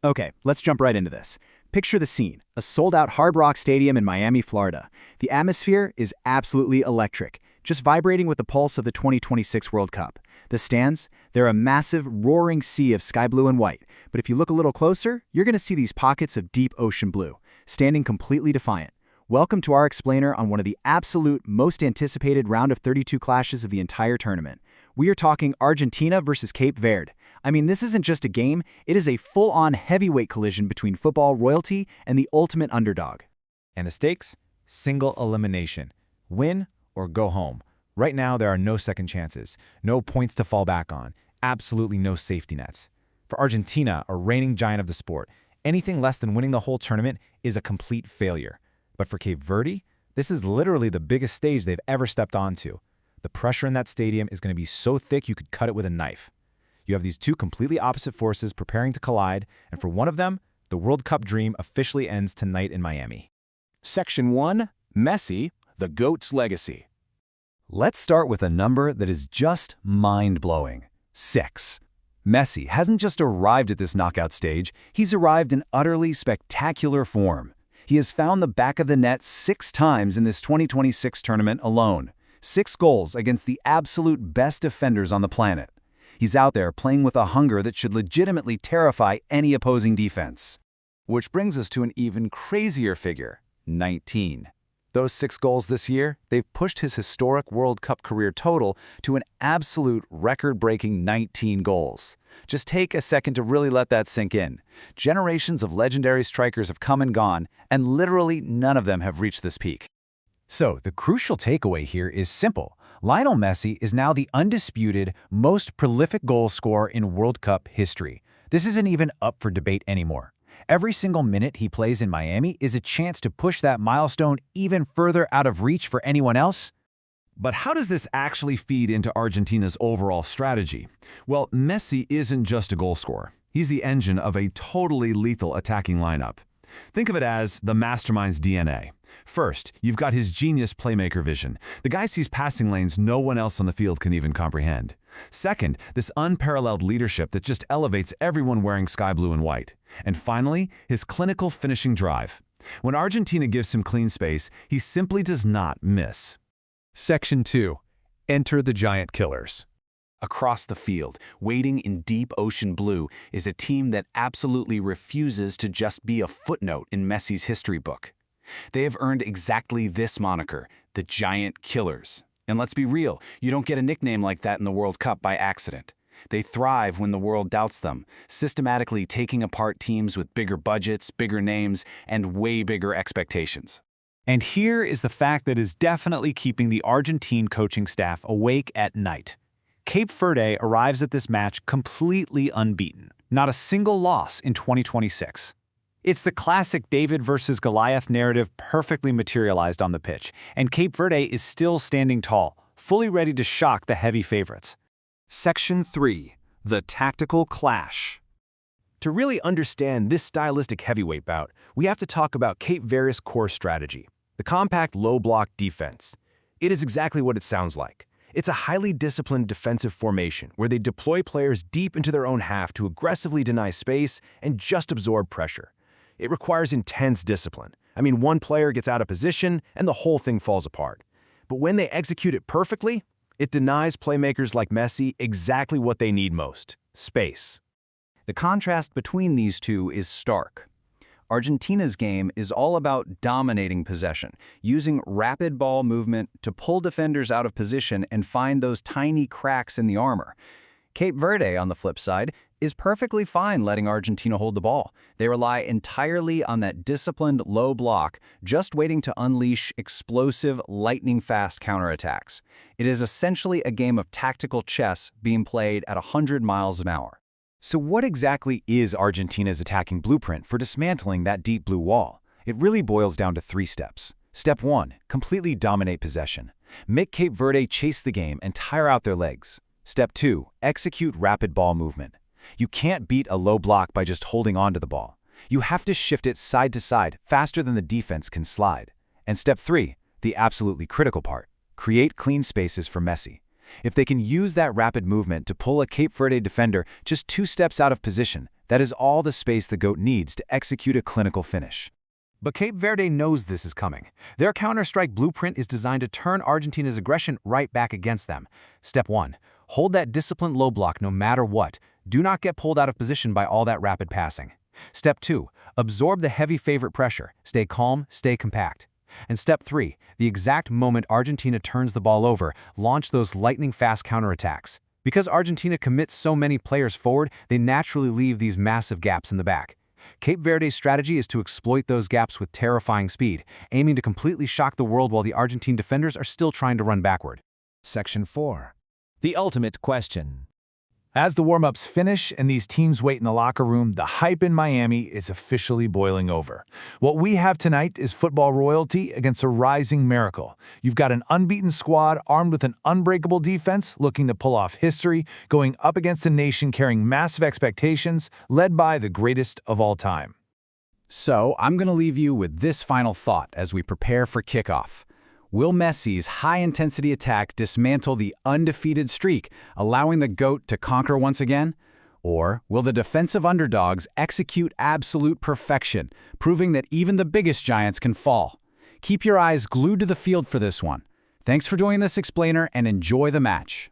Okay, let's jump right into this. Picture the scene, a sold-out Hard Rock Stadium in Miami, Florida. The atmosphere is absolutely electric, just vibrating with the pulse of the 2026 World Cup. The stands, they're a massive, roaring sea of sky blue and white, but if you look a little closer, you're going to see these pockets of deep ocean blue, standing completely defiant. Welcome to our explainer on one of the absolute most anticipated round of 32 clashes of the entire tournament. We are talking Argentina versus Cape Verde. I mean, this isn't just a game, it is a full-on heavyweight collision between football royalty and the ultimate underdog. And the stakes? Single elimination. Win or go home. Right now, there are no second chances, no points to fall back on, absolutely no safety nets. For Argentina, a reigning giant of the sport, anything less than winning the whole tournament is a complete failure. But for Cape Verde, this is literally the biggest stage they've ever stepped onto. The pressure in that stadium is going to be so thick you could cut it with a knife. You have these two completely opposite forces preparing to collide, and for one of them, the World Cup dream officially ends tonight in Miami. Section 1. Messi, the GOAT's legacy. Let's start with a number that is just mind-blowing. 6. Messi hasn't just arrived at this knockout stage, he's arrived in utterly spectacular form. He has found the back of the net 6 times in this 2026 tournament alone. 6 goals against the absolute best defenders on the planet. He's out there playing with a hunger that should legitimately terrify any opposing defense. Which brings us to an even crazier figure, 19. Those 6 goals this year, they've pushed his historic World Cup career total to an absolute record-breaking 19 goals. Just take a second to really let that sink in. Generations of legendary strikers have come and gone, and literally none of them have reached this peak. So, the crucial takeaway here is simple. Lionel Messi is now the undisputed, most prolific goal scorer in World Cup history. This isn't even up for debate anymore. Every single minute he plays in Miami is a chance to push that milestone even further out of reach for anyone else. But how does this actually feed into Argentina's overall strategy? Well, Messi isn't just a goal scorer. He's the engine of a totally lethal attacking lineup. Think of it as the mastermind's DNA. First, you've got his genius playmaker vision. The guy sees passing lanes no one else on the field can even comprehend. Second, this unparalleled leadership that just elevates everyone wearing sky blue and white. And finally, his clinical finishing drive. When Argentina gives him clean space, he simply does not miss. Section 2. Enter the Giant Killers. Across the field, waiting in deep ocean blue, is a team that absolutely refuses to just be a footnote in Messi's history book. They have earned exactly this moniker, the Giant Killers. And let's be real, you don't get a nickname like that in the World Cup by accident. They thrive when the world doubts them, systematically taking apart teams with bigger budgets, bigger names, and way bigger expectations. And here is the fact that is definitely keeping the Argentine coaching staff awake at night. Cape Verde arrives at this match completely unbeaten, not a single loss in 2026. It's the classic David versus Goliath narrative perfectly materialized on the pitch, and Cape Verde is still standing tall, fully ready to shock the heavy favorites. Section 3. The Tactical Clash. To really understand this stylistic heavyweight bout, we have to talk about Cape Verde's core strategy, the compact low-block defense. It is exactly what it sounds like. It's a highly disciplined defensive formation where they deploy players deep into their own half to aggressively deny space and just absorb pressure. It requires intense discipline. I mean, one player gets out of position and the whole thing falls apart. But when they execute it perfectly, it denies playmakers like Messi exactly what they need most: space. The contrast between these two is stark. Argentina's game is all about dominating possession, using rapid ball movement to pull defenders out of position and find those tiny cracks in the armor. Cape Verde, on the flip side, is perfectly fine letting Argentina hold the ball. They rely entirely on that disciplined low block, just waiting to unleash explosive, lightning-fast counterattacks. It is essentially a game of tactical chess being played at 100 miles an hour. So what exactly is Argentina's attacking blueprint for dismantling that deep blue wall? It really boils down to 3 steps. Step 1. Completely dominate possession. Make Cape Verde chase the game and tire out their legs. Step 2. Execute rapid ball movement. You can't beat a low block by just holding on to the ball. You have to shift it side to side faster than the defense can slide. And Step 3. The absolutely critical part. Create clean spaces for Messi. If they can use that rapid movement to pull a Cape Verde defender just 2 steps out of position, That is all the space the GOAT needs to execute a clinical finish. But Cape Verde knows this is coming. Their counter-strike blueprint is designed to turn Argentina's aggression right back against them. Step 1. Hold that disciplined low block no matter what. Do not get pulled out of position by all that rapid passing. Step 2. Absorb the heavy favorite pressure. Stay calm, stay compact. And Step 3. The exact moment Argentina turns the ball over, launch those lightning-fast counterattacks. Because Argentina commits so many players forward, they naturally leave these massive gaps in the back. Cape Verde's strategy is to exploit those gaps with terrifying speed, aiming to completely shock the world while the Argentine defenders are still trying to run backward. Section 4. The ultimate question. As the warm-ups finish and these teams wait in the locker room, the hype in Miami is officially boiling over. What we have tonight is football royalty against a rising miracle. You've got an unbeaten squad armed with an unbreakable defense looking to pull off history, going up against a nation carrying massive expectations, led by the greatest of all time. So, I'm going to leave you with this final thought as we prepare for kickoff. Will Messi's high-intensity attack dismantle the undefeated streak, allowing the GOAT to conquer once again? Or will the defensive underdogs execute absolute perfection, proving that even the biggest giants can fall? Keep your eyes glued to the field for this one. Thanks for joining this explainer and enjoy the match.